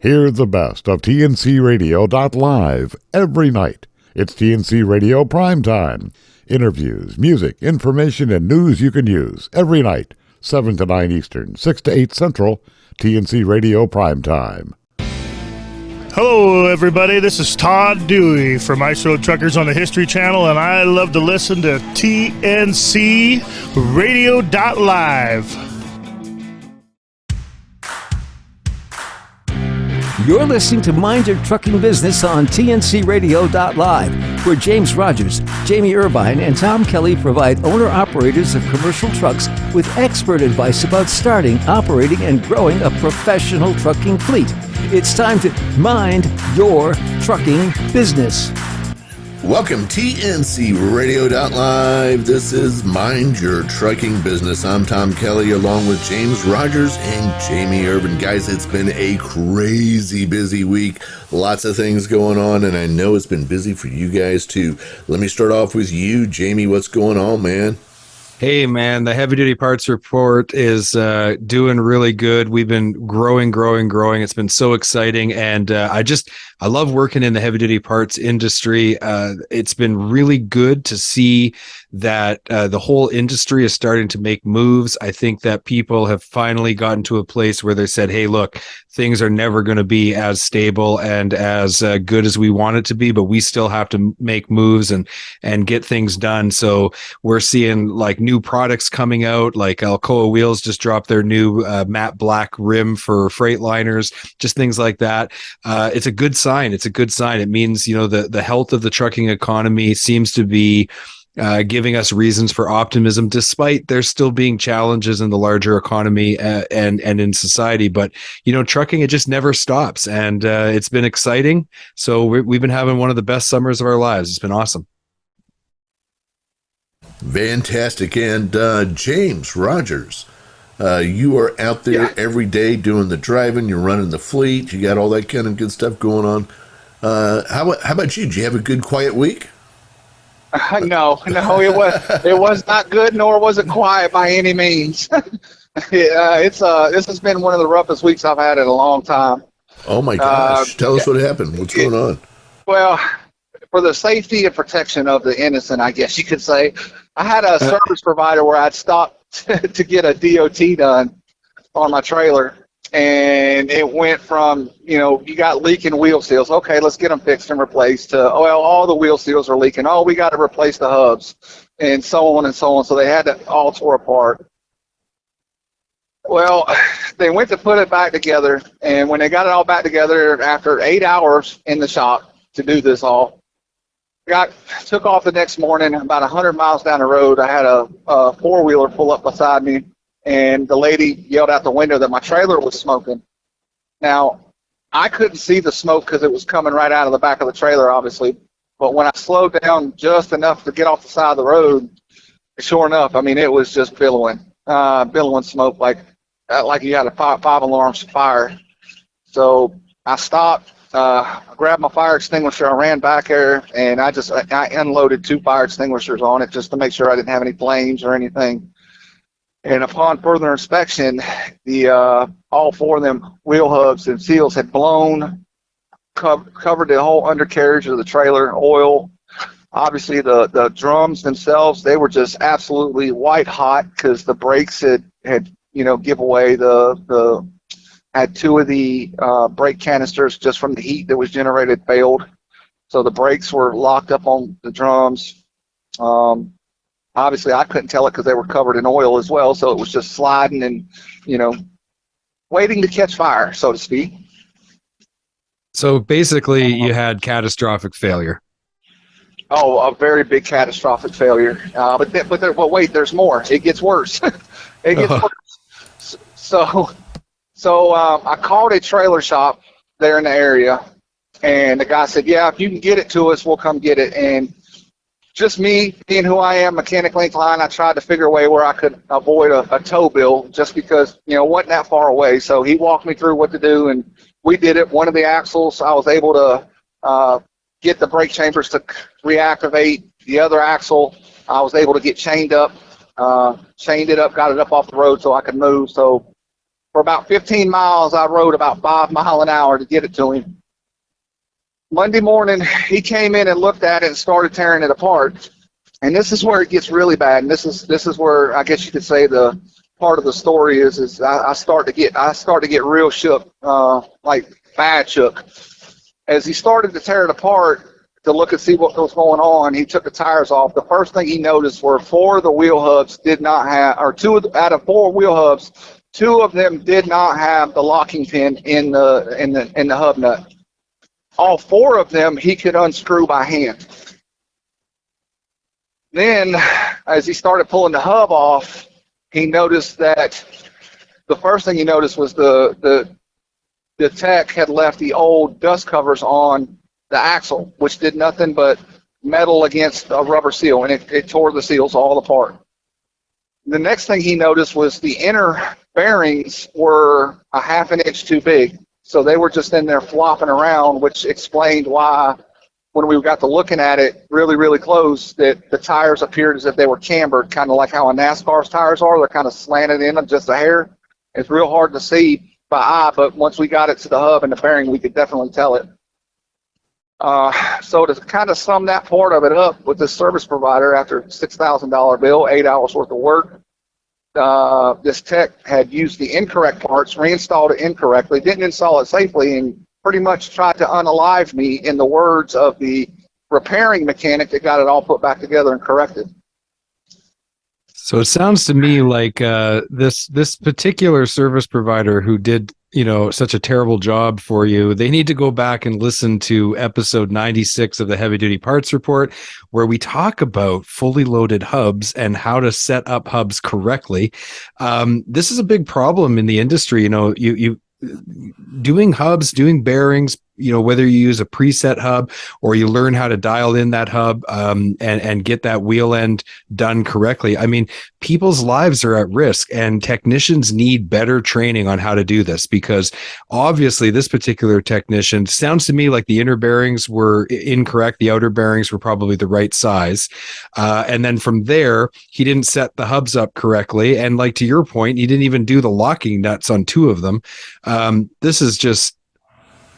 Hear the best of TNCRadio.live every night. It's TNC Radio Prime Time. Interviews, music, information, and news you can use every night, 7 to 9 Eastern, 6 to 8 Central, TNC Radio Prime Time. Hello, everybody. This is Todd Dewey from Ice Road Truckers on the History Channel, and I love to listen to TNCRadio.live. You're listening to Mind Your Trucking Business on TNCRadio.live, where James Rogers, Jamie Irvine, and Tom Kelly provide owner-operators of commercial trucks with expert advice about starting, operating, and growing a professional trucking fleet. It's time to mind your trucking business. Welcome, TNC Radio.live. This is Mind Your Trucking Business. I'm Tom Kelly along with James Rogers and Jamie Irvin. Guys, it's been a crazy busy week. Lots of things going on, and I know it's been busy for you guys too. Let me start off with you, Jamie. What's going on, man? Hey, man, the Heavy Duty Parts Report is doing really good. We've been growing. It's been so exciting. And I love working in the heavy duty parts industry. It's been really good to see that the whole industry is starting to make moves. I think that people have finally gotten to a place where they said, hey, look, things are never going to be as stable and as good as we want it to be, but we still have to make moves and get things done. So we're seeing like new products coming out, like Alcoa Wheels just dropped their new matte black rim for Freightliners, just things like that. It's a good sign. It means, the health of the trucking economy seems to be giving us reasons for optimism, despite there still being challenges in the larger economy and in society. But, trucking, it just never stops. And it's been exciting. So we've been having one of the best summers of our lives. It's been awesome. Fantastic. And James Rogers, you are out there every day doing the driving. You're running the fleet. You got all that kind of good stuff going on. How about you? Did you have a good, quiet week? No, it was not good, nor was it quiet by any means. This has been one of the roughest weeks I've had in a long time. Oh my gosh! Tell us what happened. What's going on? Well, for the safety and protection of the innocent, I guess you could say, I had a service provider where I'd stopped to get a DOT done on my trailer. And it went from, you got leaking wheel seals. Okay, let's get them fixed and replaced. All the wheel seals are leaking. Oh, we got to replace the hubs, and so on and so on. So they had it all tore apart. Well, they went to put it back together, and when they got it all back together after 8 hours in the shop to do this all, took off the next morning about 100 miles down the road. I had a four-wheeler pull up beside me. And the lady yelled out the window that my trailer was smoking. Now, I couldn't see the smoke because it was coming right out of the back of the trailer, obviously. But when I slowed down just enough to get off the side of the road, sure enough, it was just billowing smoke like you had a five alarms fire. So I stopped, grabbed my fire extinguisher, I ran back there, and I unloaded 2 fire extinguishers on it just to make sure I didn't have any flames or anything. And upon further inspection, all 4 of them wheel hubs and seals had blown, covered the whole undercarriage of the trailer, oil. Obviously, the drums themselves, they were just absolutely white hot because the brakes had give away. Had 2 of the brake canisters just from the heat that was generated failed. So the brakes were locked up on the drums. Obviously, I couldn't tell it because they were covered in oil as well, so it was just sliding and, waiting to catch fire, so to speak. So basically, you had catastrophic failure. Oh, a very big catastrophic failure. But wait, there's more. It gets worse. It gets worse. So I called a trailer shop there in the area, and the guy said, yeah, if you can get it to us, we'll come get it. And just me being who I am, mechanically inclined, I tried to figure a way where I could avoid a tow bill just because, it wasn't that far away. So he walked me through what to do, and we did it. One of the axles, I was able to get the brake chambers to reactivate. The other axle, I was able to get chained it up, got it up off the road so I could move. So For about 15 miles, I rode about 5 miles an hour to get it to him. Monday morning, he came in and looked at it and started tearing it apart. And this is where it gets really bad. And this is where I guess you could say the part of the story is I start to get real shook, like bad shook. As he started to tear it apart to look and see what was going on, he took the tires off. The first thing he noticed were 4 of the wheel hubs did not have, or 2 out of 4 wheel hubs, 2 of them did not have the locking pin in the hub nut. All 4 of them he could unscrew by hand. Then, as he started pulling the hub off, he noticed that the first thing he noticed was the tech had left the old dust covers on the axle, which did nothing but metal against a rubber seal, and it tore the seals all apart. The next thing he noticed was the inner bearings were a half an inch too big. So they were just in there flopping around, which explained why when we got to looking at it really, really close, that the tires appeared as if they were cambered, kind of like how a NASCAR's tires are. They're kind of slanted in just a hair. It's real hard to see by eye, but once we got it to the hub and the bearing, we could definitely tell it. So to kind of sum that part of it up with this service provider, after $6,000 bill, 8 hours worth of work, this tech had used the incorrect parts, reinstalled it incorrectly, didn't install it safely, and pretty much tried to unalive me, in the words of the repairing mechanic that got it all put back together and corrected. So it sounds to me like this particular service provider who did, such a terrible job for you, they need to go back and listen to episode 96 of the Heavy Duty Parts Report, where we talk about fully loaded hubs and how to set up hubs correctly. This is a big problem in the industry. You doing hubs, doing bearings, whether you use a preset hub or you learn how to dial in that hub and get that wheel end done correctly. I mean, people's lives are at risk, and technicians need better training on how to do this, because obviously this particular technician, sounds to me like the inner bearings were incorrect. The outer bearings were probably the right size. And then from there, he didn't set the hubs up correctly. And like to your point, he didn't even do the locking nuts on 2 of them. This is just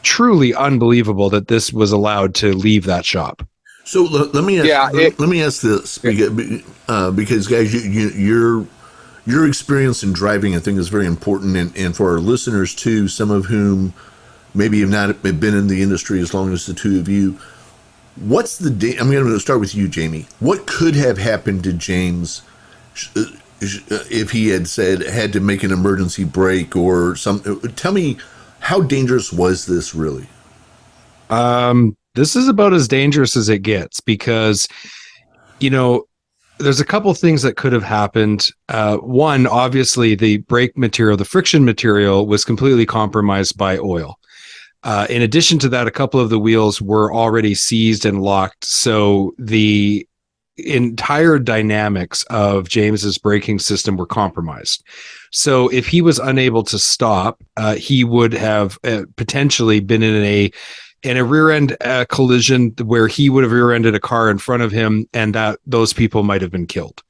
truly unbelievable that this was allowed to leave that shop. So let me ask this, because guys, your experience in driving, I think, is very important, and for our listeners too, some of whom maybe have not been in the industry as long as the 2 of you. I'm going to start with you, Jamie. What could have happened to James if he had had to make an emergency brake or something? Tell me, how dangerous was this really? This is about as dangerous as it gets, because, there's a couple things that could have happened. One, obviously, the brake material, the friction material, was completely compromised by oil. In addition to that, a couple of the wheels were already seized and locked. So the entire dynamics of James's braking system were compromised. So if he was unable to stop, he would have potentially been in a rear end collision where he would have rear-ended a car in front of him, and that those people might have been killed.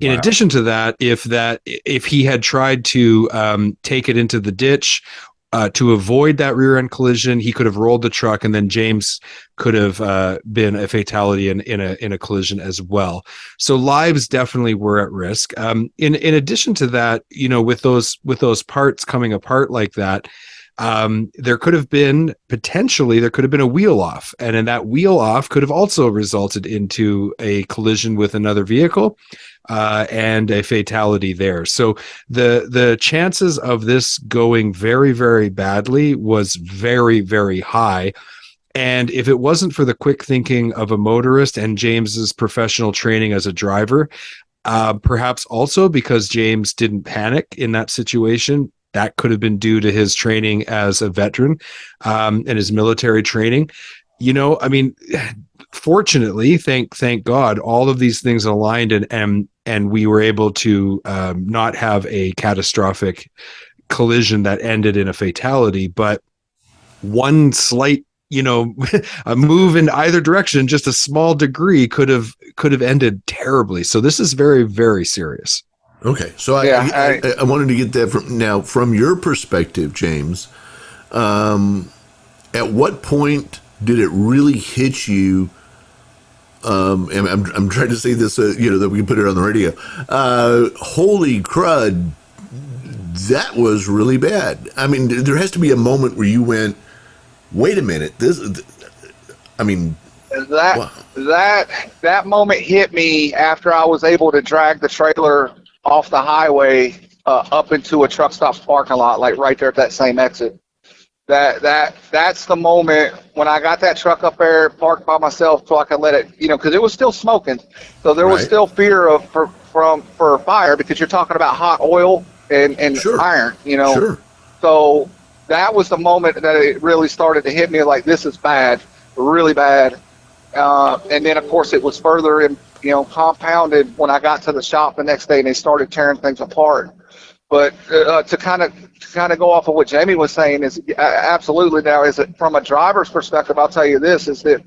In addition to that, if he had tried to take it into the ditch to avoid that rear end collision, he could have rolled the truck, and then James could have been a fatality in a collision as well. So lives definitely were at risk. In addition to that, with those parts coming apart like that, there could have been a wheel off, and then that wheel off could have also resulted into a collision with another vehicle and a fatality there. So the chances of this going very, very badly was very, very high. And if it wasn't for the quick thinking of a motorist and James's professional training as a driver, perhaps also because James didn't panic in that situation, that could have been due to his training as a veteran and his military training. Fortunately, thank God, all of these things aligned, and we were able to not have a catastrophic collision that ended in a fatality. But one slight, a move in either direction, just a small degree, could have ended terribly. So this is very, very serious. Okay, so I wanted to get that from your perspective, James. At what point did it really hit you? And I'm trying to say this, that we can put it on the radio. Holy crud, that was really bad. I mean, there has to be a moment where you went, "Wait a minute, That moment hit me after I was able to drag the trailer off the highway up into a truck stop parking lot, like right there at that same exit. That's the moment when I got that truck up there parked by myself so I could let it, because it was still smoking, so there was still fear for fire, because you're talking about hot oil and Sure. iron, Sure. So that was the moment that it really started to hit me, like, this is bad, really bad. And then of course it was further compounded when I got to the shop the next day and they started tearing things apart. But to kind of go off of what Jamie was saying is absolutely, now is it from a driver's perspective, I'll tell you this, is that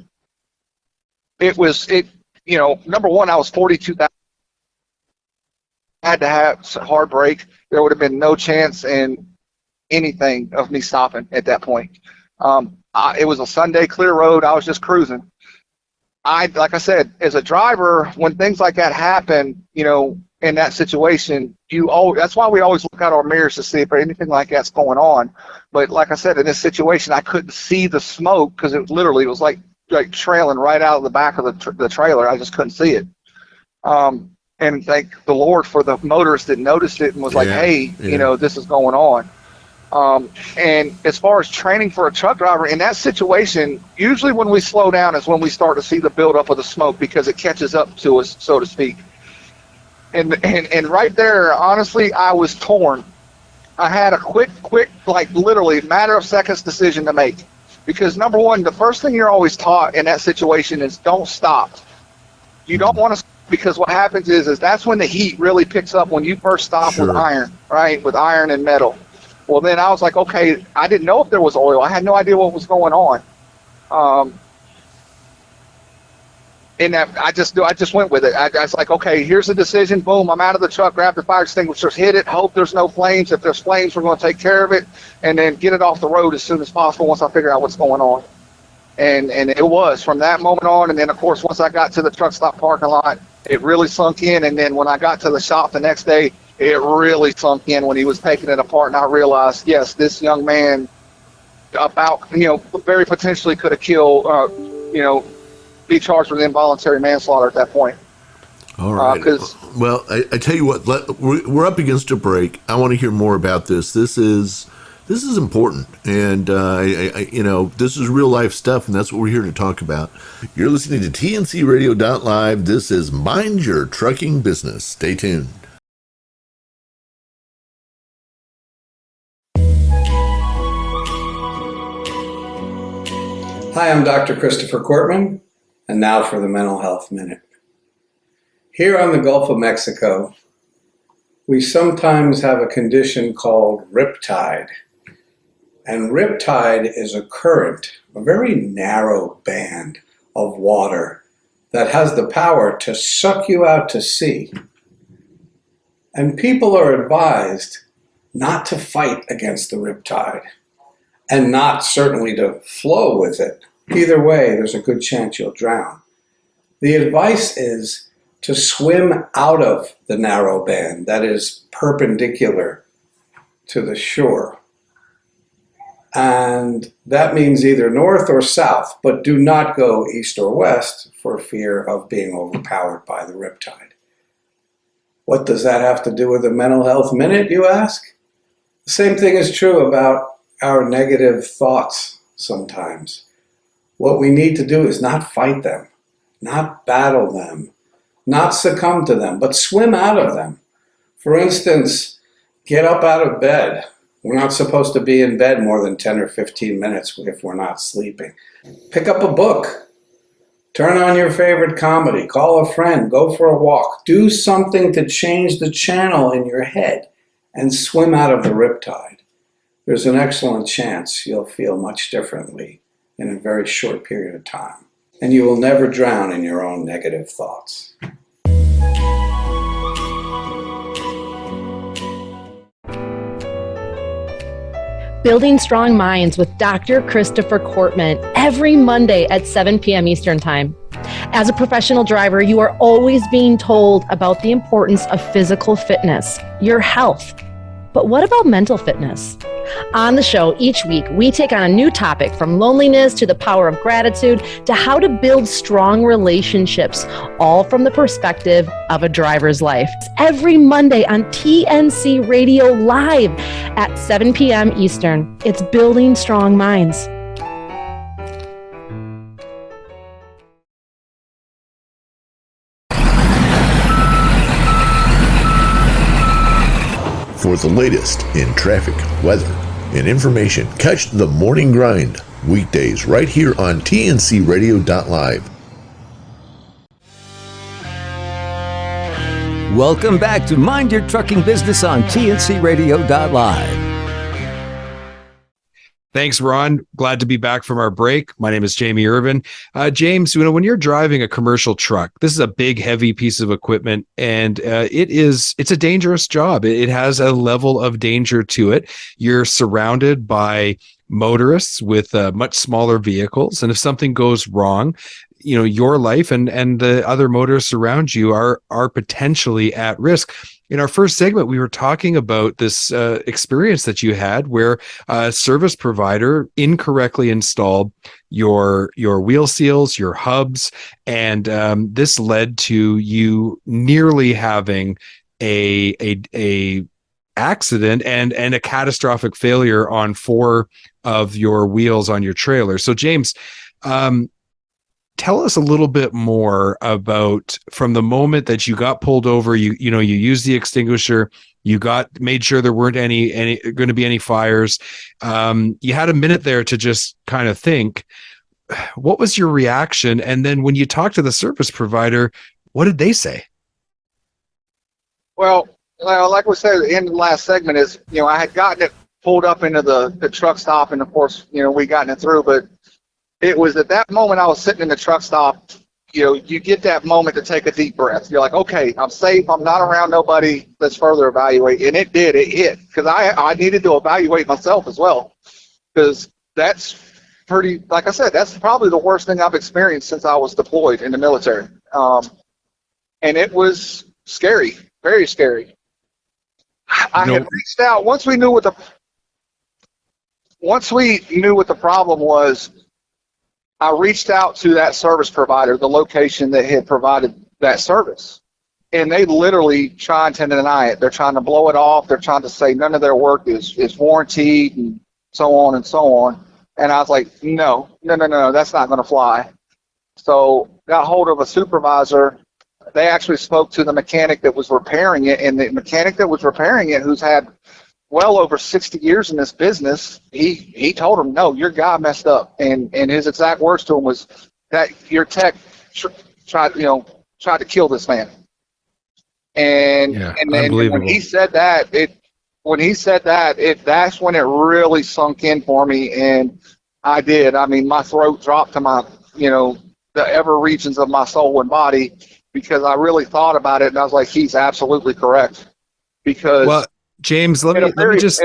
number one, I was 42,000. I had to have a hard brake. There would have been no chance in anything of me stopping at that point. It was a Sunday clear road. I was just cruising. Like I said, as a driver, when things like that happen, in that situation, that's why we always look out our mirrors to see if anything like that's going on. But like I said, in this situation, I couldn't see the smoke because it was like trailing right out of the back of the trailer. I just couldn't see it. And thank the Lord for the motorist that noticed it and was like, "Hey, this is going on." And as far as training for a truck driver in that situation, usually when we slow down is when we start to see the buildup of the smoke, because it catches up to us, so to speak. And right there, honestly, I was torn. I had a quick, like literally matter of seconds decision to make, because number one, the first thing you're always taught in that situation is don't stop. You don't want to, because what happens is that's when the heat really picks up, when you first stop with iron, right? With iron and metal. Well, then I was like, okay, I didn't know if there was oil. I had no idea what was going on. And that I just went with it. I was like, okay, here's the decision. Boom, I'm out of the truck, grab the fire extinguishers, hit it, hope there's no flames. If there's flames, we're going to take care of it, and then get it off the road as soon as possible once I figure out what's going on. And it was from that moment on. And then, of course, once I got to the truck stop parking lot, it really sunk in. And then when I got to the shop the next day, it really sunk in when he was taking it apart, and I realized, yes, this young man very potentially could have killed, be charged with involuntary manslaughter at that point. All right. Well, I tell you what, we're up against a break. I want to hear more about this. This is important, and this is real life stuff, and that's what we're here to talk about. You're listening to TNCRadio.live. This is Mind Your Trucking Business. Stay tuned. Hi, I'm Dr. Christopher Cortman, and now for the Mental Health Minute. Here on the Gulf of Mexico, we sometimes have a condition called riptide. And riptide is a current, a very narrow band of water that has the power to suck you out to sea. And people are advised not to fight against the riptide, and not certainly to flow with it. Either way, there's a good chance you'll drown. The advice is to swim out of the narrow band that is perpendicular to the shore. And that means either north or south, but do not go east or west for fear of being overpowered by the riptide. What does that have to do with the Mental Health Minute, you ask? The same thing is true about our negative thoughts sometimes. What we need to do is not fight them, not battle them, not succumb to them, but swim out of them. For instance, get up out of bed. We're not supposed to be in bed more than 10 or 15 minutes if we're not sleeping. Pick up a book. Turn on your favorite comedy. Call a friend. Go for a walk. Do something to change the channel in your head and swim out of the riptide. There's an excellent chance you'll feel much differently in a very short period of time, and you will never drown in your own negative thoughts. Building Strong Minds with Dr. Christopher Cortman every Monday at 7 p.m. Eastern Time. As a professional driver, you are always being told about the importance of physical fitness, your health. But what about mental fitness? On the show each week, we take on a new topic, from loneliness to the power of gratitude to how to build strong relationships, all from the perspective of a driver's life. Every Monday on TNC Radio Live at 7 p.m. Eastern. It's Building Strong Minds. For the latest in traffic, weather, and information, catch the Morning Grind weekdays right here on tncradio.live. Welcome back to Mind Your Trucking Business on tncradio.live. Thanks, Ron. Glad to be back from our break. My name is Jamie Irvin. James, when you're driving a commercial truck, this is a big, heavy piece of equipment, and it's a dangerous job. It has a level of danger to it. You're surrounded by motorists with much smaller vehicles, and if something goes wrong, your life and the other motorists around you are potentially at risk. In our first segment, we were talking about this experience that you had where a service provider incorrectly installed your wheel seals, your hubs, and this led to you nearly having a accident and a catastrophic failure on 4 of your wheels on your trailer. So, James, tell us a little bit more about, from the moment that you got pulled over, you used the extinguisher, you made sure there weren't any going to be any fires. You had a minute there to just kind of think. What was your reaction? And then when you talked to the service provider, what did they say? Well, like we said in the last segment, is I had gotten it pulled up into the truck stop, and of course we gotten it through, but it was at that moment I was sitting in the truck stop, you get that moment to take a deep breath. You're like, okay, I'm safe. I'm not around nobody. Let's further evaluate. And it hit, because I needed to evaluate myself as well, because that's pretty, like I said, that's probably the worst thing I've experienced since I was deployed in the military. And it was scary, very scary. I had reached out once we knew what the problem was. I reached out to that service provider, the location that had provided that service, and they literally trying to deny it. They're trying to blow it off. They're trying to say none of their work is warranted and so on and so on. And I was like, no, that's not going to fly. So got hold of a supervisor. They actually spoke to the mechanic that was repairing it, and the mechanic that was repairing it, who's had well over 60 years in this business, he told him, no, your guy messed up. And his exact words to him was that your tech tried to kill this man. And then when he said that, that's when it really sunk in for me. And I did. I mean, my throat dropped to my, the ever regions of my soul and body, because I really thought about it, and I was like, he's absolutely correct. Because James, let me just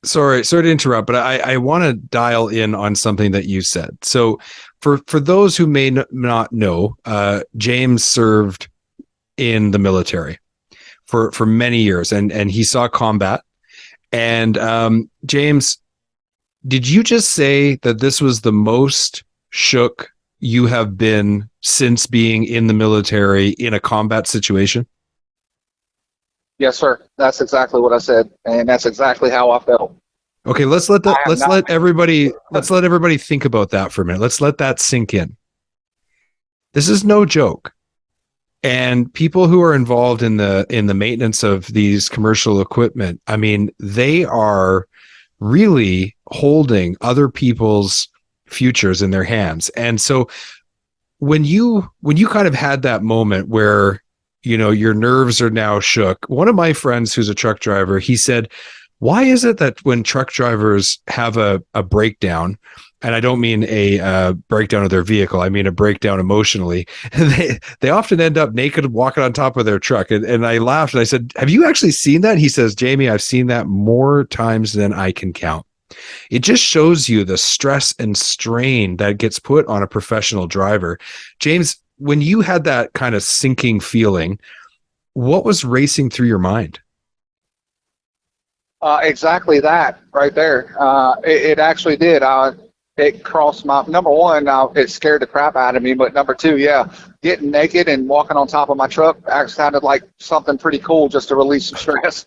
sorry to interrupt, but I want to dial in on something that you said. So for those who may not know, James served in the military for many years, and he saw combat. And James, did you just say that this was the most shook you have been since being in the military in a combat situation? Yes, sir. That's exactly what I said, and that's exactly how I felt. Okay, let's let everybody think about that for a minute. Let's let that sink in. This is no joke. And people who are involved in the maintenance of these commercial equipment, I mean, they are really holding other people's futures in their hands. And so when you kind of had that moment where your nerves are now shook. One of my friends who's a truck driver, he said, Why is it that when truck drivers have a breakdown, and I don't mean a breakdown of their vehicle, I mean a breakdown emotionally, they often end up naked walking on top of their truck? And I laughed and I said, have you actually seen that? He says, Jamie, I've seen that more times than I can count. It just shows you the stress and strain that gets put on a professional driver. James, when you had that kind of sinking feeling, what was racing through your mind? Exactly that right there. It actually did. It crossed my, number one, it scared the crap out of me. But number two, yeah, getting naked and walking on top of my truck sounded like something pretty cool just to release some stress.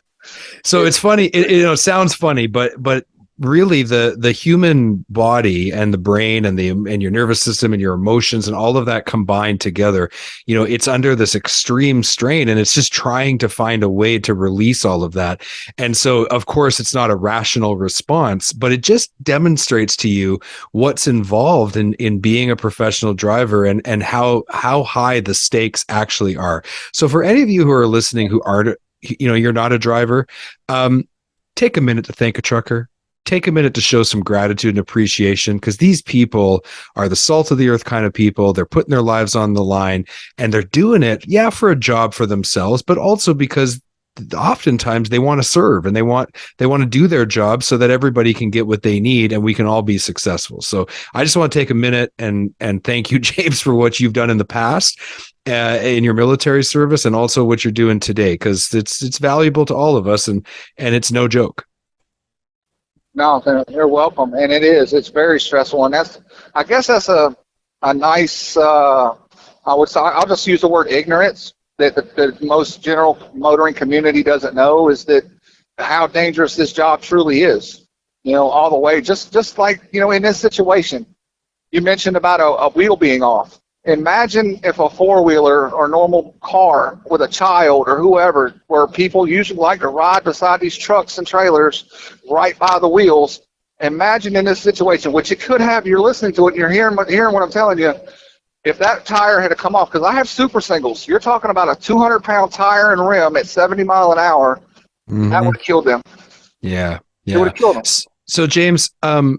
So it's funny. It sounds funny, but really the human body and the brain and your nervous system and your emotions and all of that combined together, it's under this extreme strain, and it's just trying to find a way to release all of that. And so of course it's not a rational response, but it just demonstrates to you what's involved in being a professional driver and how high the stakes actually are. So for any of you who are listening who aren't, you're not a driver, take a minute to thank a trucker. Take a minute to show some gratitude and appreciation, because these people are the salt of the earth kind of people. They're putting their lives on the line, and they're doing it, for a job for themselves, but also because oftentimes they want to serve and they want to do their job so that everybody can get what they need and we can all be successful. So I just want to take a minute and thank you, James, for what you've done in the past in your military service, and also what you're doing today, because it's valuable to all of us, and it's no joke. No, you're welcome. And it is. It's very stressful. And I guess that's a nice, I'll just use the word ignorance that the most general motoring community doesn't know, is that how dangerous this job truly is, all the way. Just like, in this situation, you mentioned about a wheel being off. Imagine if a four-wheeler or normal car with a child or whoever, where people usually like to ride beside these trucks and trailers right by the wheels. Imagine in this situation, which it could have, you're listening to it and you're hearing what I'm telling you. If that tire had to come off, because I have super singles, you're talking about a 200-pound tire and rim at 70 mile an hour, that would have killed them. Yeah. It would have killed them. So James, can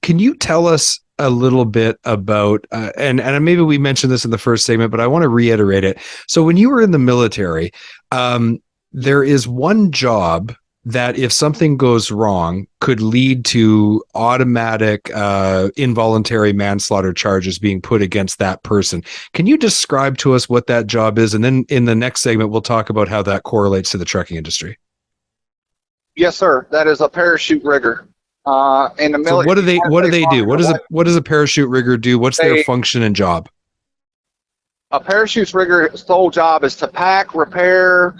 you tell us a little bit about, and maybe we mentioned this in the first segment, but I want to reiterate it. So when you were in the military, there is one job that if something goes wrong could lead to automatic involuntary manslaughter charges being put against that person. Can you describe to us what that job is? And then in the next segment, we'll talk about how that correlates to the trucking industry. Yes, sir. That is a parachute rigger. In the military, so what do they do? What does a parachute rigger do? What's their function and job? A parachute rigger's sole job is to pack, repair,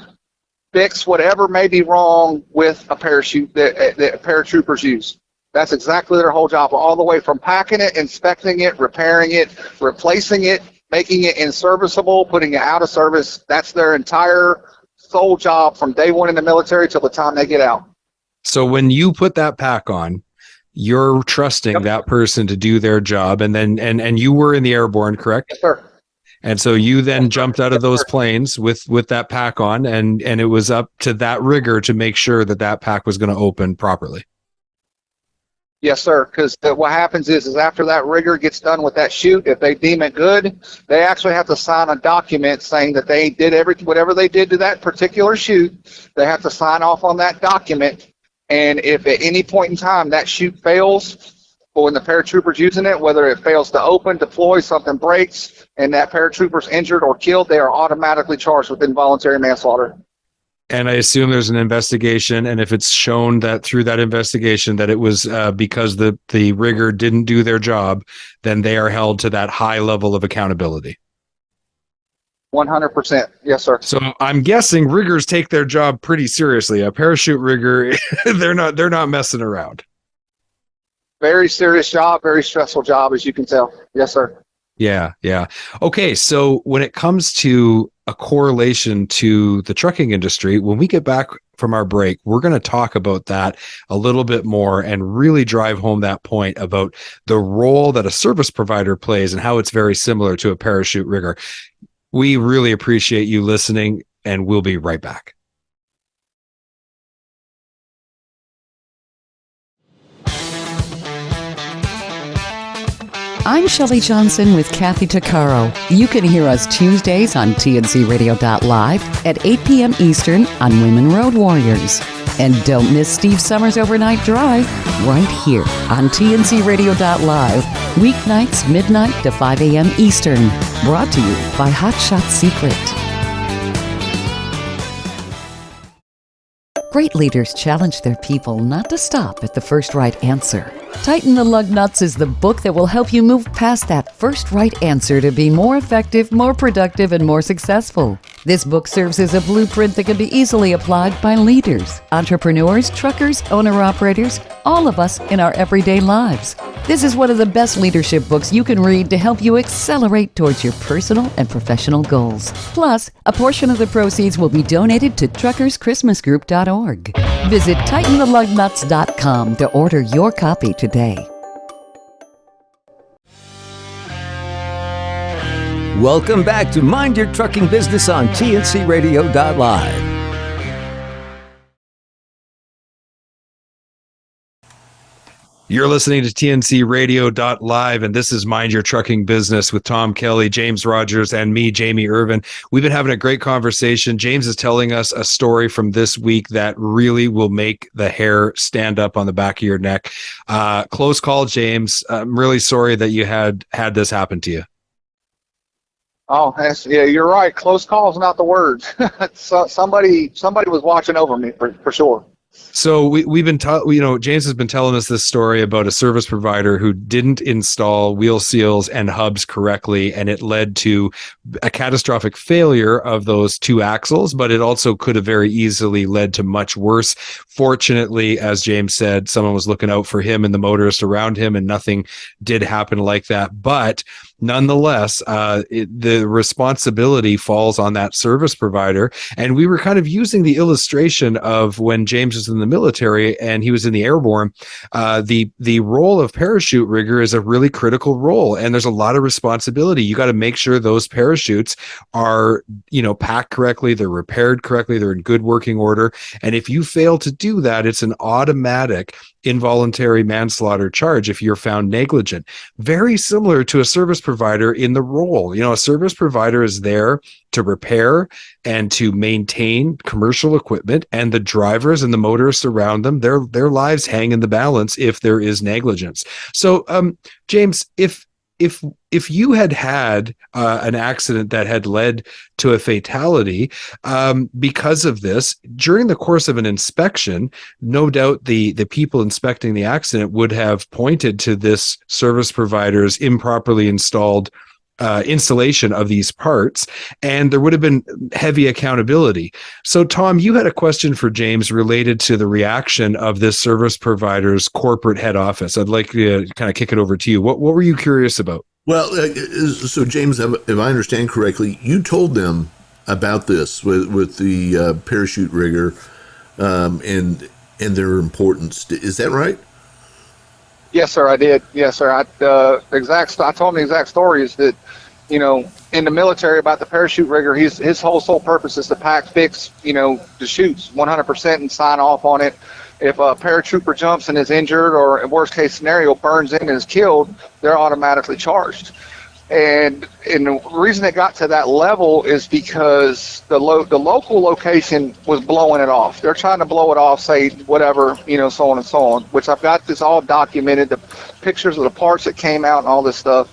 fix whatever may be wrong with a parachute that paratroopers use. That's exactly their whole job, all the way from packing it, inspecting it, repairing it, replacing it, making it inserviceable, putting it out of service. That's their entire sole job from day one in the military till the time they get out. So when you put that pack on, you're trusting that person to do their job, and then and you were in the airborne, correct? Yes, sir. And so you then jumped out of those planes with that pack on, and it was up to that rigger to make sure that pack was going to open properly. Yes, sir. Because what happens is after that rigger gets done with that chute, if they deem it good, they actually have to sign a document saying that they did whatever they did to that particular chute. They have to sign off on that document. And if at any point in time that chute fails, or when the paratrooper's using it, whether it fails to open, deploy, something breaks, and that paratrooper's injured or killed, they are automatically charged with involuntary manslaughter. And I assume there's an investigation, and if it's shown that through that investigation that it was because the rigger didn't do their job, then they are held to that high level of accountability. 100%. Yes, sir. So I'm guessing riggers take their job pretty seriously. A parachute rigger, they're not messing around. Very serious job, very stressful job, as you can tell. Yes, sir. Yeah. Okay, so when it comes to a correlation to the trucking industry, when we get back from our break, we're going to talk about that a little bit more and really drive home that point about the role that a service provider plays and how it's very similar to a parachute rigger. We really appreciate you listening, and we'll be right back. I'm Shelley Johnson with Kathy Tuccaro. You can hear us Tuesdays on TNCRadio.live at 8 p.m. Eastern on Women Road Warriors. And don't miss Steve Summers' Overnight Drive right here on TNCRadio.live, weeknights midnight to 5 a.m. Eastern. Brought to you by Hot Shot Secret. Great leaders challenge their people not to stop at the first right answer. Tighten the Lug Nuts is the book that will help you move past that first right answer to be more effective, more productive, and more successful. This book serves as a blueprint that can be easily applied by leaders, entrepreneurs, truckers, owner-operators, all of us in our everyday lives. This is one of the best leadership books you can read to help you accelerate towards your personal and professional goals. Plus, a portion of the proceeds will be donated to truckerschristmasgroup.org. Visit TightenTheLugNuts.com to order your copy today. Welcome back to Mind Your Trucking Business on TNCRadio.live. You're listening to TNC Radio.live, and this is Mind Your Trucking Business with Tom Kelly, James Rogers, and me, Jamie Irvin. We've been having a great conversation. James is telling us a story from this week that really will make the hair stand up on the back of your neck. Close call, James. I'm really sorry that you had this happen to you. Oh, yeah, you're right. Close call is not the word. Somebody was watching over me for sure. So we've been, James has been telling us this story about a service provider who didn't install wheel seals and hubs correctly, and it led to a catastrophic failure of those two axles, but it also could have very easily led to much worse. Fortunately, as James said, someone was looking out for him and the motorist around him, and nothing did happen like that. But nonetheless, the responsibility falls on that service provider. And we were kind of using the illustration of when James was in the military and he was in the airborne. The role of parachute rigger is a really critical role, and there's a lot of responsibility. You got to make sure those parachutes are, packed correctly, they're repaired correctly, they're in good working order. And if you fail to do that, it's an automatic involuntary manslaughter charge if you're found negligent. Very similar to a service provider in the role. A service provider is there to repair and to maintain commercial equipment, and the drivers and the motorists around them, their lives hang in the balance if there is negligence. So, James, if you had an accident that had led to a fatality because of this, during the course of an inspection, no doubt the people inspecting the accident would have pointed to this service provider's improperly installed installation of these parts, and there would have been heavy accountability. So, Tom, you had a question for James related to the reaction of this service provider's corporate head office. I'd like to kind of kick it over to you. What were you curious about? Well, so James, if I understand correctly, you told them about this with the parachute rigger and their importance. Is that right? Yes, sir, I did. Yes, sir. I told him the exact story is that, in the military about the parachute rigger, his whole sole purpose is to pack, fix, the chutes 100% and sign off on it. If a paratrooper jumps and is injured, or in worst case scenario burns in and is killed, they're automatically charged. And the reason it got to that level is because the local location was blowing it off. They're trying to blow it off, say whatever, so on and so on, which I've got this all documented, the pictures of the parts that came out and all this stuff.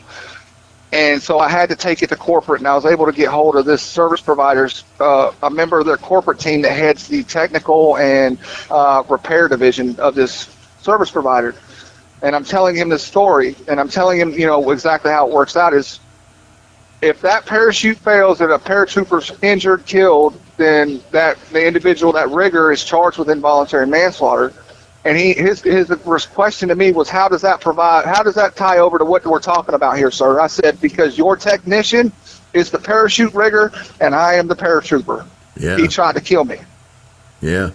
And so I had to take it to corporate, and I was able to get hold of this service provider's, a member of their corporate team that heads the technical and repair division of this service provider. And I'm telling him this story, and I'm telling him, exactly how it works out is if that parachute fails and a paratrooper's injured, killed, then the individual, that rigger, is charged with involuntary manslaughter. And his question to me was, how does that tie over to what we're talking about here, sir? I said, because your technician is the parachute rigger and I am the paratrooper. Yeah. He tried to kill me. Yeah.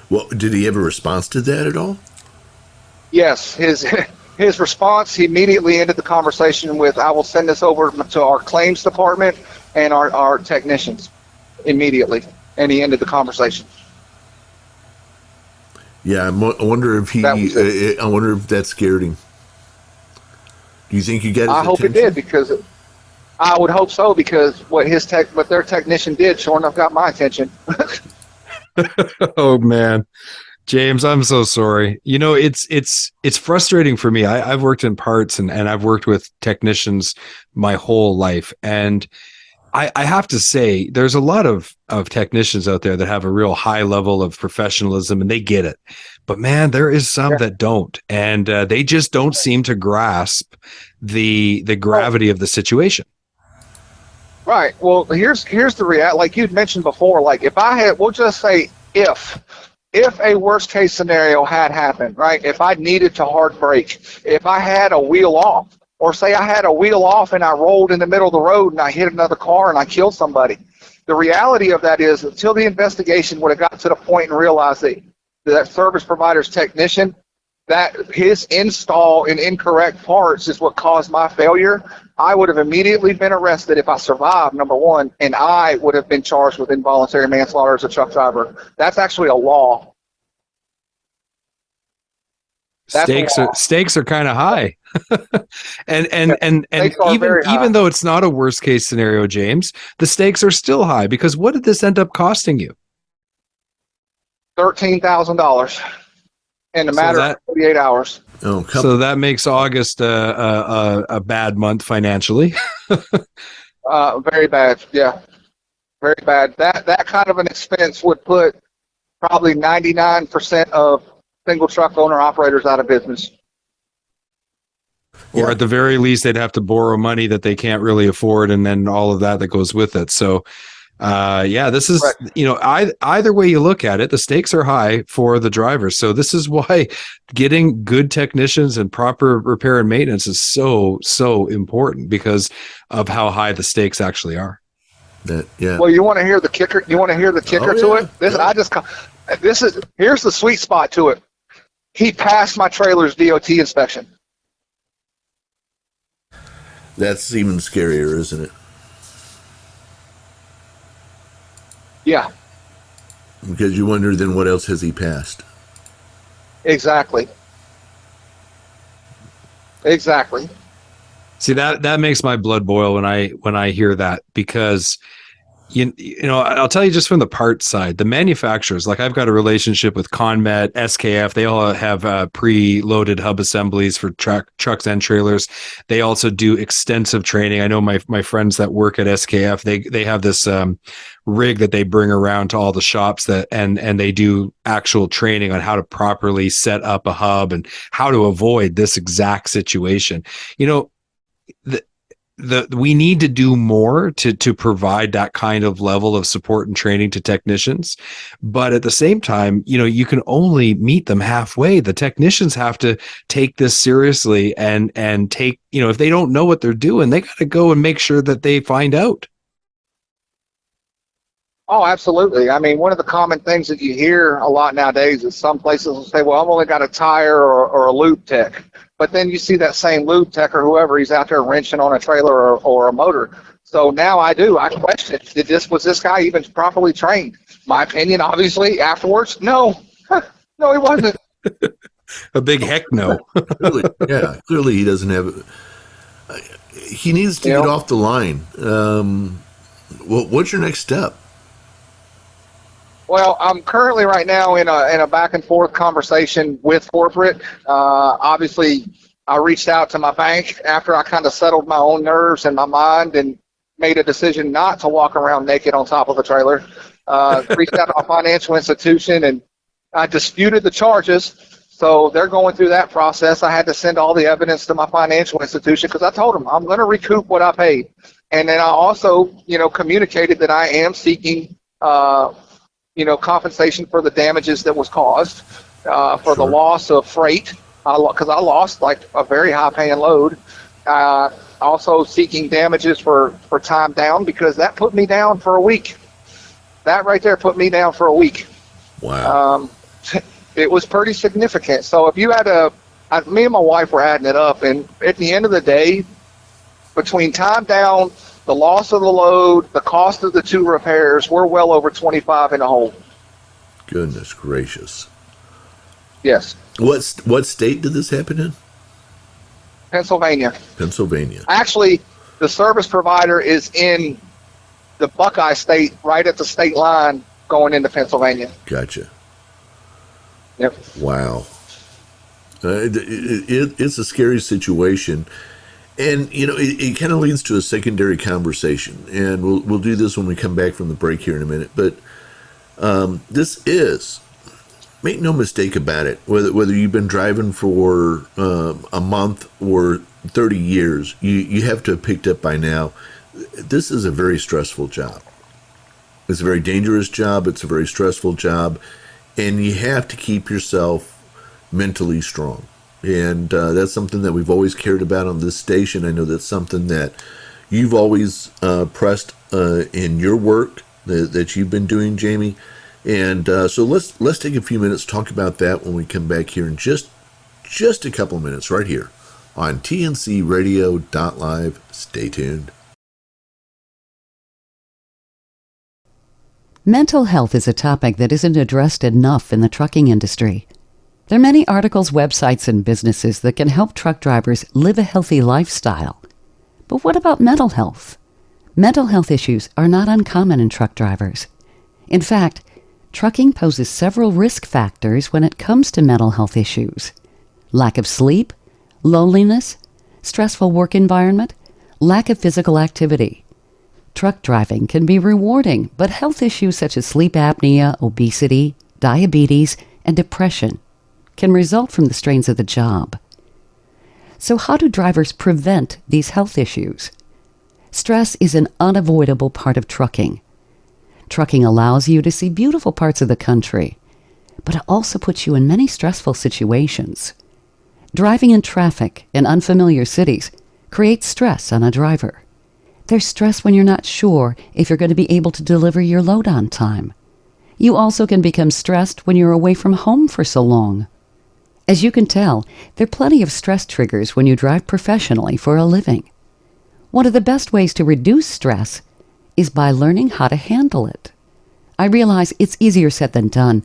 Well, did he have a response to that at all? Yes. His response, he immediately ended the conversation with, I will send this over to our claims department and our technicians immediately. And he ended the conversation. Yeah, I wonder if that scared him. Do you think you get his I hope it attention? did, because I would hope so, because what their technician did sure enough got my attention. Oh man, James, I'm so sorry. You know, it's frustrating for me. I've worked in parts and I've worked with technicians my whole life, and I have to say, there's a lot of technicians out there that have a real high level of professionalism and they get it. But man, there is some that don't, and they just don't seem to grasp the gravity of the situation. Right. Well, here's the reality. Like you'd mentioned before, like if I had, we'll just say if a worst case scenario had happened, right? If I needed to hard brake, if I had a wheel off, or say I had a wheel off and I rolled in the middle of the road and I hit another car and I killed somebody. The reality of that is, until the investigation would have got to the point and realized that service provider's technician, that his install in incorrect parts is what caused my failure, I would have immediately been arrested if I survived, number one, and I would have been charged with involuntary manslaughter as a truck driver. That's actually a law. Stakes are kind of high. and even though it's not a worst case scenario, James, the stakes are still high, because what did this end up costing you? $13,000 in a matter of 48 hours. Oh, so that makes August a bad month financially. Very bad. Yeah, very bad. That kind of an expense would put probably 99% of single truck owner operators out of business. Or at the very least, they'd have to borrow money that they can't really afford, and then all of that goes with it. So, this is, either way you look at it, the stakes are high for the drivers. So this is why getting good technicians and proper repair and maintenance is so, so important, because of how high the stakes actually are. Well, you want to hear the kicker? You want to hear the kicker to it? Here's the sweet spot to it. He passed my trailer's DOT inspection. That's even scarier, isn't it? Yeah. Because you wonder, then what else has he passed? Exactly. See, that makes my blood boil when I hear that, because you know, I'll tell you, just from the parts side, the manufacturers, like I've got a relationship with Conmet, SKF. They all have pre-loaded hub assemblies for trucks and trailers. They also do extensive training. I know my friends that work at SKF, they have this rig that they bring around to all the shops and they do actual training on how to properly set up a hub and how to avoid this exact situation. You know, we need to do more to provide that kind of level of support and training to technicians. But at the same time, you know, you can only meet them halfway. The technicians have to take this seriously and take, you know, if they don't know what they're doing, they got to go and make sure that they find out. Oh, absolutely. I mean, one of the common things that you hear a lot nowadays is some places will say, well, I've only got a tire or a lube tech. But then you see that same lube tech or whoever, he's out there wrenching on a trailer or a motor. So now I question, was this guy even properly trained? My opinion, obviously, afterwards, no. No, he wasn't. A big heck no. Clearly he doesn't have he needs to get off the line. What's your next step? Well, I'm currently right now in a back and forth conversation with corporate. Obviously, I reached out to my bank after I kind of settled my own nerves and my mind and made a decision not to walk around naked on top of a trailer. Reached out to a financial institution, and I disputed the charges. So they're going through that process. I had to send all the evidence to my financial institution because I told them I'm going to recoup what I paid. And then I also, communicated that I am seeking compensation for the damages that was caused, for the loss of freight, because I lost like a very high paying load. Also seeking damages for time down, because that put me down for a week. That right there put me down for a week. Wow. It was pretty significant. So if you had me and my wife were adding it up, and at the end of the day, between time down, the loss of the load, the cost of the 2 repairs, we're well over 25 in the hole. Goodness gracious. Yes. What state did this happen in? Pennsylvania. Pennsylvania. Actually, the service provider is in the Buckeye State, right at the state line going into Pennsylvania. Gotcha. Yep. Wow. It's a scary situation. And, it kind of leads to a secondary conversation. And we'll do this when we come back from the break here in a minute. But this is, make no mistake about it, whether you've been driving for a month or 30 years, you have to have picked up by now, this is a very stressful job. It's a very dangerous job. It's a very stressful job. And you have to keep yourself mentally strong. And that's something that we've always cared about on this station. I know that's something that you've always pressed in your work that you've been doing, Jamie. And so let's take a few minutes to talk about that when we come back here in just a couple of minutes right here on TNCRadio.live. Stay tuned. Mental health is a topic that isn't addressed enough in the trucking industry. There are many articles, websites, and businesses that can help truck drivers live a healthy lifestyle. But what about mental health? Mental health issues are not uncommon in truck drivers. In fact, trucking poses several risk factors when it comes to mental health issues. Lack of sleep, loneliness, stressful work environment, lack of physical activity. Truck driving can be rewarding, but health issues such as sleep apnea, obesity, diabetes, and depression can result from the strains of the job. So how do drivers prevent these health issues? Stress is an unavoidable part of trucking. Trucking allows you to see beautiful parts of the country, but it also puts you in many stressful situations. Driving in traffic in unfamiliar cities creates stress on a driver. There's stress when you're not sure if you're going to be able to deliver your load on time. You also can become stressed when you're away from home for so long. As you can tell, there are plenty of stress triggers when you drive professionally for a living. One of the best ways to reduce stress is by learning how to handle it. I realize it's easier said than done.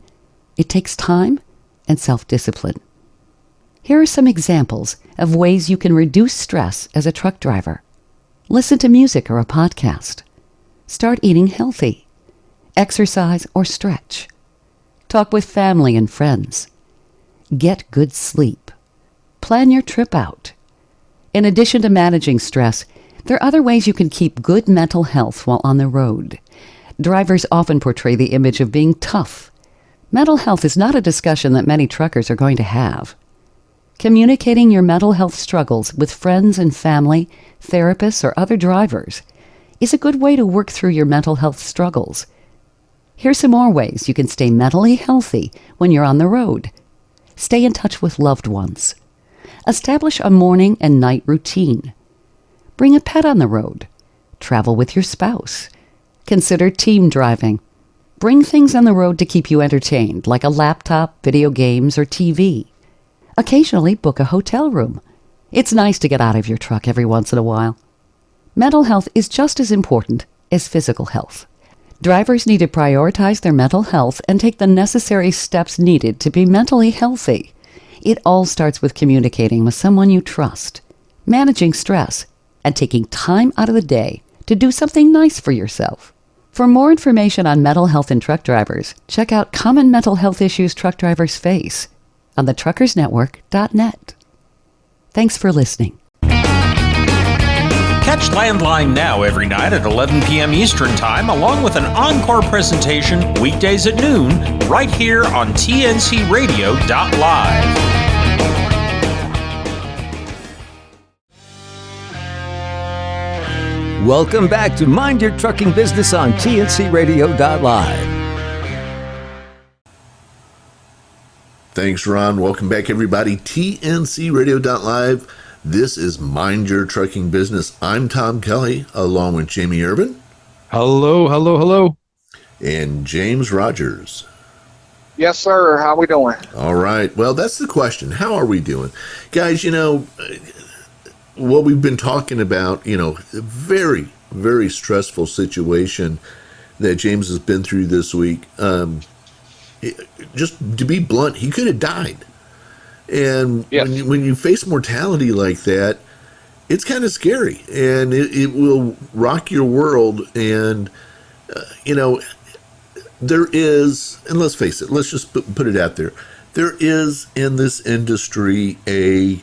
It takes time and self-discipline. Here are some examples of ways you can reduce stress as a truck driver. Listen to music or a podcast. Start eating healthy. Exercise or stretch. Talk with family and friends. Get good sleep. Plan your trip out. In addition to managing stress, there are other ways you can keep good mental health while on the road. Drivers often portray the image of being tough. Mental health is not a discussion that many truckers are going to have. Communicating your mental health struggles with friends and family, therapists, or other drivers is a good way to work through your mental health struggles. Here's some more ways you can stay mentally healthy when you're on the road. Stay in touch with loved ones. Establish a morning and night routine. Bring a pet on the road. Travel with your spouse. Consider team driving. Bring things on the road to keep you entertained, like a laptop, video games, or TV. Occasionally book a hotel room. It's nice to get out of your truck every once in a while. Mental health is just as important as physical health. Drivers need to prioritize their mental health and take the necessary steps needed to be mentally healthy. It all starts with communicating with someone you trust, managing stress, and taking time out of the day to do something nice for yourself. For more information on mental health in truck drivers, check out Common Mental Health Issues Truck Drivers Face on thetruckersnetwork.net. Thanks for listening. Catch Landline Now every night at 11 p.m. Eastern Time, along with an encore presentation weekdays at noon, right here on TNCRadio.live. Welcome back to Mind Your Trucking Business on TNCRadio.live. Thanks, Ron. Welcome back, everybody. TNCRadio.live. This is Mind Your Trucking Business. I'm Tom Kelly, along with Jamie Irvin. Hello, hello, hello. And James Rogers. Yes, sir. How we doing? All right. Well, that's the question. How are we doing? Guys, what we've been talking about, a very, very stressful situation that James has been through this week. Just to be blunt, he could have died. And Yes. when you face mortality like that, it's kind of scary, and it will rock your world. And, there is, and let's face it, let's just put it out there. There is in this industry a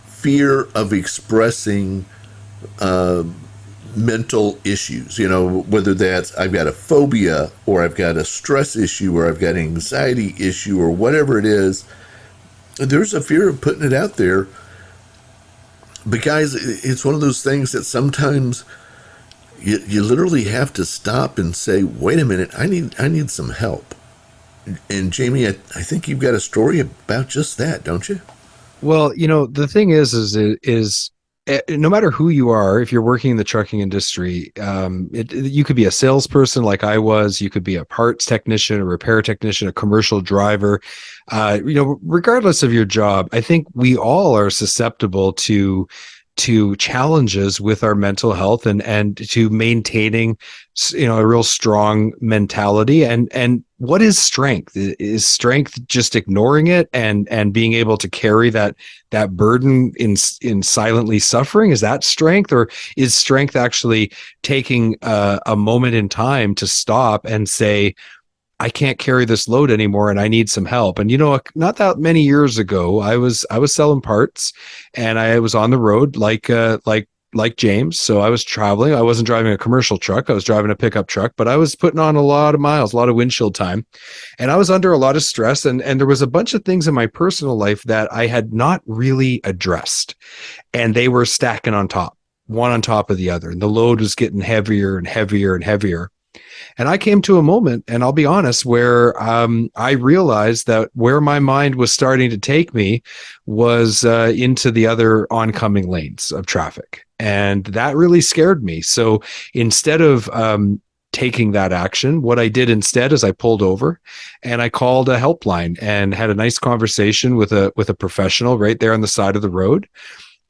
fear of expressing mental issues, whether that's I've got a phobia or I've got a stress issue or I've got an anxiety issue or whatever it is. There's a fear of putting it out there. But guys, it's one of those things that sometimes you literally have to stop and say, wait a minute, I need some help. And Jamie, I think you've got a story about just that, don't you? Well, the thing is no matter who you are, if you're working in the trucking industry, you could be a salesperson like I was, you could be a parts technician, a repair technician, a commercial driver, regardless of your job. I think we all are susceptible to challenges with our mental health and to maintaining, a real strong mentality. And what is strength? Is strength just ignoring it and being able to carry that burden in silently suffering? Is that strength, or is strength actually taking a moment in time to stop and say, I can't carry this load anymore and I need some help? And not that many years ago, I was selling parts, and I was on the road like James. So I was traveling. I wasn't driving a commercial truck. I was driving a pickup truck, but I was putting on a lot of miles, a lot of windshield time, and I was under a lot of stress. And there was a bunch of things in my personal life that I had not really addressed, and they were stacking on top, one on top of the other. And the load was getting heavier and heavier and heavier. And I came to a moment, and I'll be honest, where I realized that where my mind was starting to take me was into the other oncoming lanes of traffic. And that really scared me. So instead of taking that action, what I did instead is I pulled over and I called a helpline and had a nice conversation with a professional right there on the side of the road.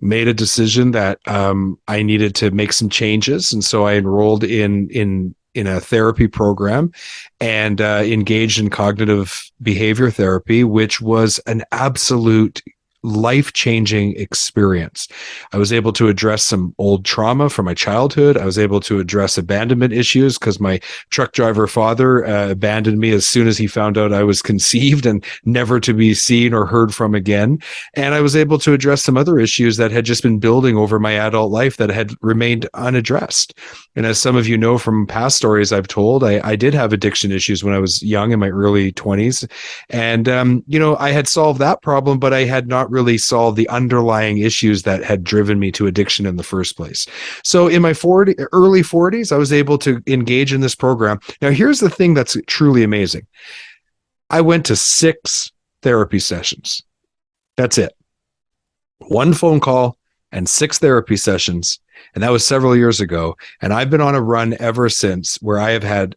Made a decision that I needed to make some changes. And so I enrolled in a therapy program and engaged in cognitive behavior therapy, which was an absolute life-changing experience. I was able to address some old trauma from my childhood. I was able to address abandonment issues because my truck driver father abandoned me as soon as he found out I was conceived and never to be seen or heard from again. And I was able to address some other issues that had just been building over my adult life that had remained unaddressed. And as some of you know from past stories I've told, I did have addiction issues when I was young, in my early 20s. And, I had solved that problem, but I had not really solved the underlying issues that had driven me to addiction in the first place. So in my early 40s, I was able to engage in this program. Now, here's the thing that's truly amazing. I went to 6 therapy sessions. That's it. 1 phone call and 6 therapy sessions. And that was several years ago. And I've been on a run ever since where I have had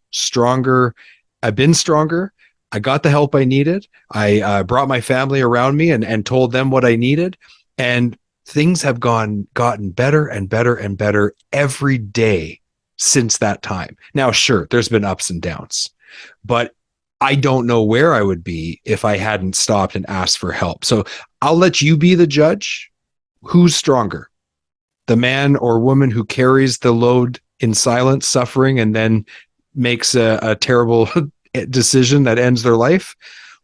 I've been stronger. I got the help I needed. I brought my family around me and told them what I needed. And things have gotten better and better and better every day since that time. Now, sure, there's been ups and downs, but I don't know where I would be if I hadn't stopped and asked for help. So I'll let you be the judge. Who's stronger? The man or woman who carries the load in silence, suffering, and then makes a terrible decision that ends their life,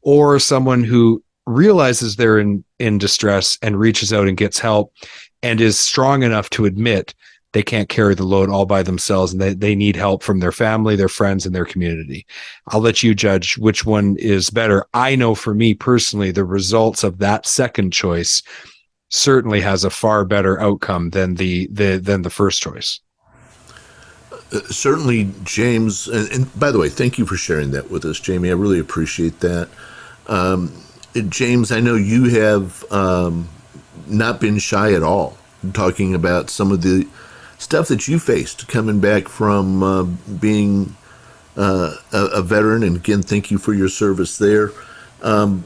or someone who realizes they're in distress and reaches out and gets help and is strong enough to admit they can't carry the load all by themselves and they need help from their family, their friends, and their community. I'll let you judge which one is better. I know for me personally, the results of that second choice certainly has a far better outcome than the first choice. Certainly, James, and by the way, thank you for sharing that with us, Jamie. I really appreciate that. James, I know you have not been shy at all talking about some of the stuff that you faced coming back from being a veteran, and again, thank you for your service there. Kind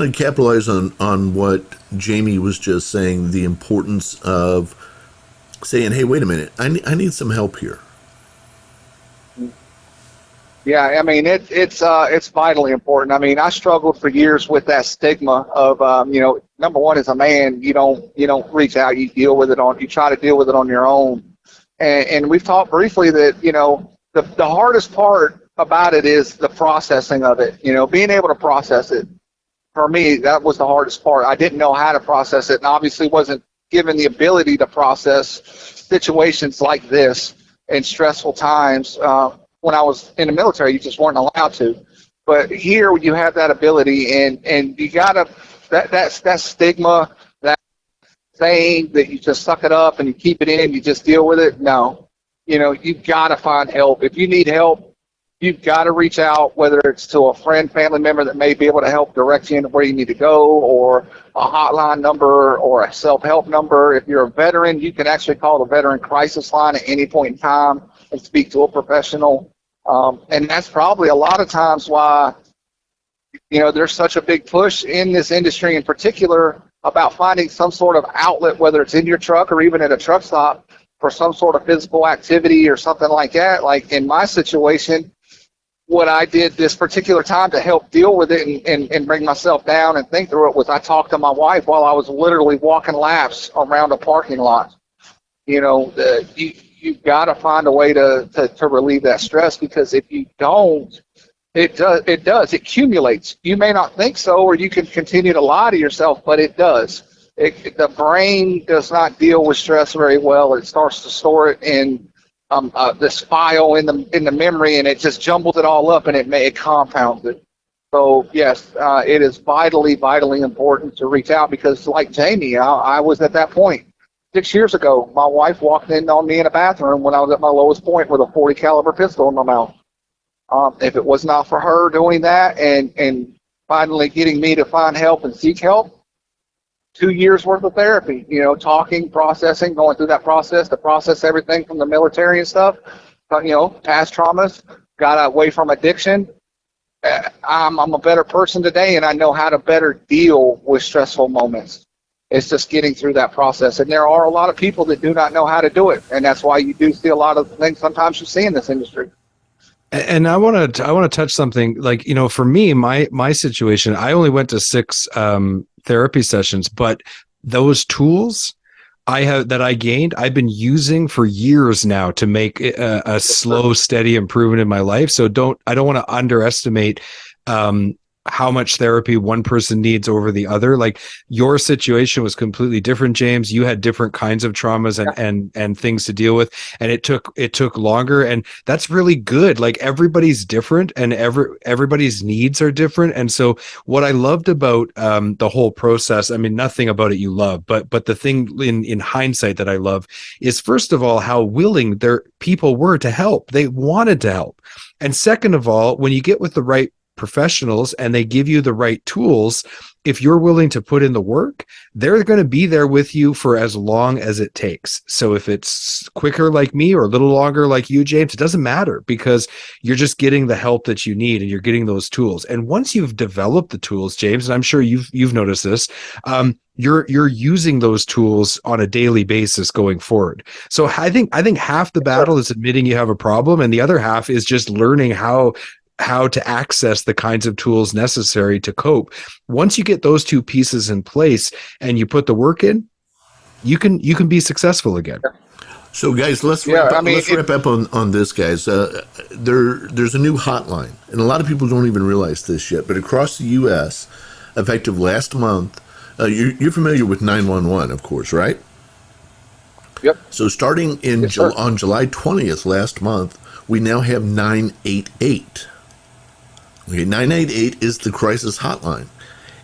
of capitalize on what Jamie was just saying, the importance of saying, hey, wait a minute, I need some help here. Yeah, I mean it's vitally important. I mean, I struggled for years with that stigma of number one, as a man, you don't reach out, you try to deal with it on your own. And we've talked briefly that the hardest part about it is the processing of it. Being able to process it. For me, that was the hardest part. I didn't know how to process it, and obviously wasn't given the ability to process situations like this in stressful times. When I was in the military, you just weren't allowed to. But here you have that ability, and you gotta that stigma, that saying that you just suck it up and you keep it in, you just deal with it. No, you've got to find help. If you need help, you've got to reach out, whether it's to a friend, family member that may be able to help direct you into where you need to go, or a hotline number or a self-help number. If you're a veteran, you can actually call the Veteran Crisis Line at any point in time and speak to a professional. And that's probably a lot of times why, there's such a big push in this industry in particular about finding some sort of outlet, whether it's in your truck or even at a truck stop, for some sort of physical activity or something like that. Like in my situation, what I did this particular time to help deal with it and bring myself down and think through it was I talked to my wife while I was literally walking laps around a parking lot. You've got to find a way to relieve that stress, because if you don't, it accumulates. You may not think so, or you can continue to lie to yourself, but it does. The brain does not deal with stress very well. It starts to store it in this file in the memory, and it just jumbles it all up, and it compounds it. So yes, it is vitally important to reach out, because like Jamie, I was at that point 6 years ago. My wife walked in on me in a bathroom when I was at my lowest point with a .40 caliber pistol in my mouth. If it was not for her doing that and finally getting me to find help and seek help, 2 years worth of therapy, talking, processing, going through that process to process everything from the military and stuff, past traumas, got away from addiction. I'm a better person today, and I know how to better deal with stressful moments. It's just getting through that process. And there are a lot of people that do not know how to do it. And that's why you do see a lot of things sometimes you see in this industry. And I want to touch something like, for me, my situation, I only went to 6 therapy sessions, but those tools that I gained, I've been using for years now to make a slow, steady improvement in my life. So I don't want to underestimate how much therapy one person needs over the other. Like your situation was completely different, James. You had different kinds of traumas and things to deal with, and it took longer, and that's really good. Like everybody's different, and everybody's needs are different. And so what I loved about the whole process, I mean, nothing about it you love, but the thing in hindsight that I love is, first of all, how willing people were to help. They wanted to help. And second of all, when you get with the right professionals and they give you the right tools, if you're willing to put in the work, they're going to be there with you for as long as it takes. So if it's quicker like me or a little longer like you, James, it doesn't matter, because you're just getting the help that you need and you're getting those tools. And once you've developed the tools, James, and I'm sure you've noticed this, you're using those tools on a daily basis going forward. So I think half the battle is admitting you have a problem, and the other half is just learning how to access the kinds of tools necessary to cope. Once you get those two pieces in place and you put the work in, you can be successful again. So guys, let's wrap up on this, guys. There's a new hotline, and a lot of people don't even realize this yet, but across the U.S., effective last month, you're familiar with 911, of course, right? Yep. So starting on July 20th last month, we now have 988. Okay, 988 is the crisis hotline.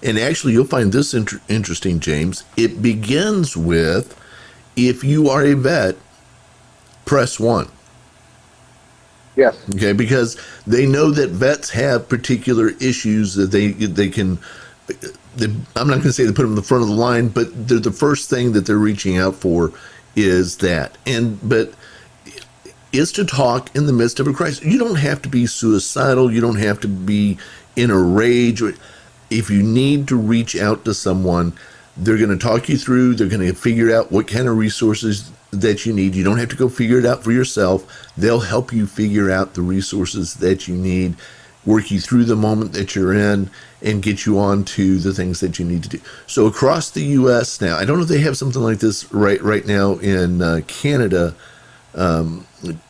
And actually, you'll find this interesting, James. It begins with, if you are a vet, press 1. Yes. Okay, because they know that vets have particular issues that they can, I'm not going to say they put them in the front of the line, but they're the first thing that they're reaching out for is that. But is to talk in the midst of a crisis. You don't have to be suicidal. You don't have to be in a rage. If you need to reach out to someone, they're going to talk you through. They're going to figure out what kind of resources that you need. You don't have to go figure it out for yourself. They'll help you figure out the resources that you need, work you through the moment that you're in, and get you on to the things that you need to do. So across the U.S. now, I don't know if they have something like this right now in Canada,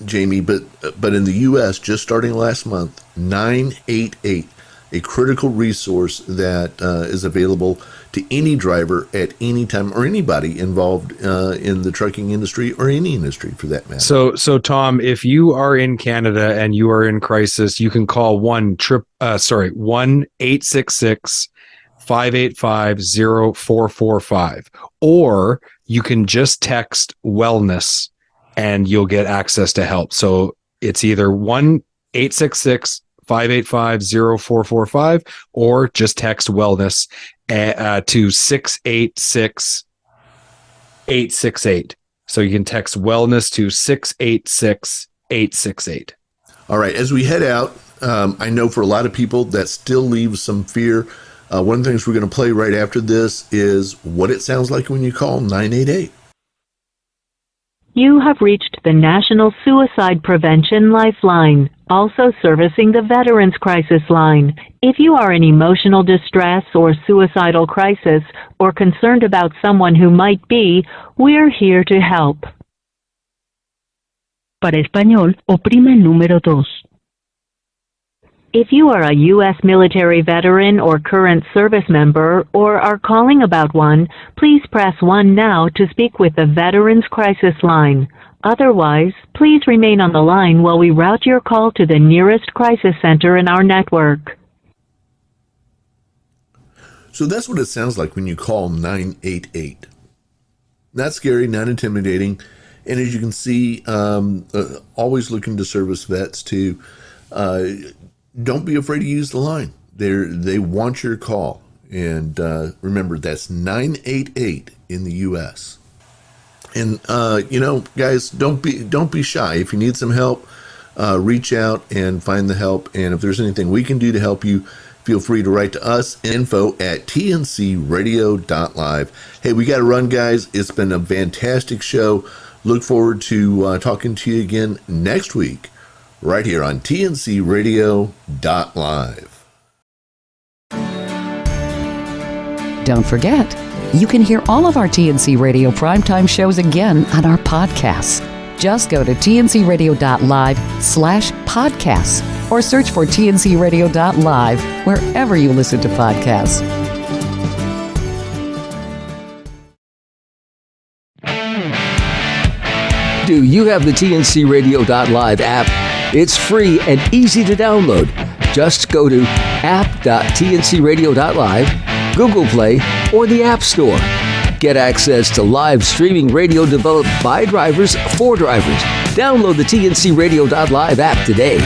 Jamie, but in the U.S., just starting last month, 988, a critical resource that is available to any driver at any time, or anybody involved in the trucking industry or any industry for that matter. So Tom, if you are in Canada and you are in crisis, you can call 1-866-585-0445, or you can just text wellness and you'll get access to help. So it's either 1-866-585-0445, or just text wellness to 686-868. So you can text wellness to 686-868. All right. As we head out, I know for a lot of people that still leaves some fear. One of the things we're going to play right after this is what it sounds like when you call 988. You have reached the National Suicide Prevention Lifeline, also servicing the Veterans Crisis Line. If you are in emotional distress or suicidal crisis, or concerned about someone who might be, we're here to help. Para español, oprima el número 2. If you are a U.S. military veteran or current service member, or are calling about one, please press 1 now to speak with the Veterans Crisis Line. Otherwise, please remain on the line while we route your call to the nearest crisis center in our network. So that's what it sounds like when you call 988. Not scary, not intimidating. And as you can see, always looking to service vets too. Don't be afraid to use the line. They want your call. And remember, that's 988 in the U.S. And, guys, don't be shy. If you need some help, reach out and find the help. And if there's anything we can do to help you, feel free to write to us, info@tncradio.live. Hey, we got to run, guys. It's been a fantastic show. Look forward to talking to you again next week, right here on tncradio.live. Don't forget, you can hear all of our TNC Radio primetime shows again on our podcasts. Just go to tncradio.live/podcasts or search for tncradio.live wherever you listen to podcasts. Do you have the tncradio.live app? It's free and easy to download. Just go to app.tncradio.live, Google Play, or the App Store. Get access to live streaming radio developed by drivers for drivers. Download the tncradio.live app today.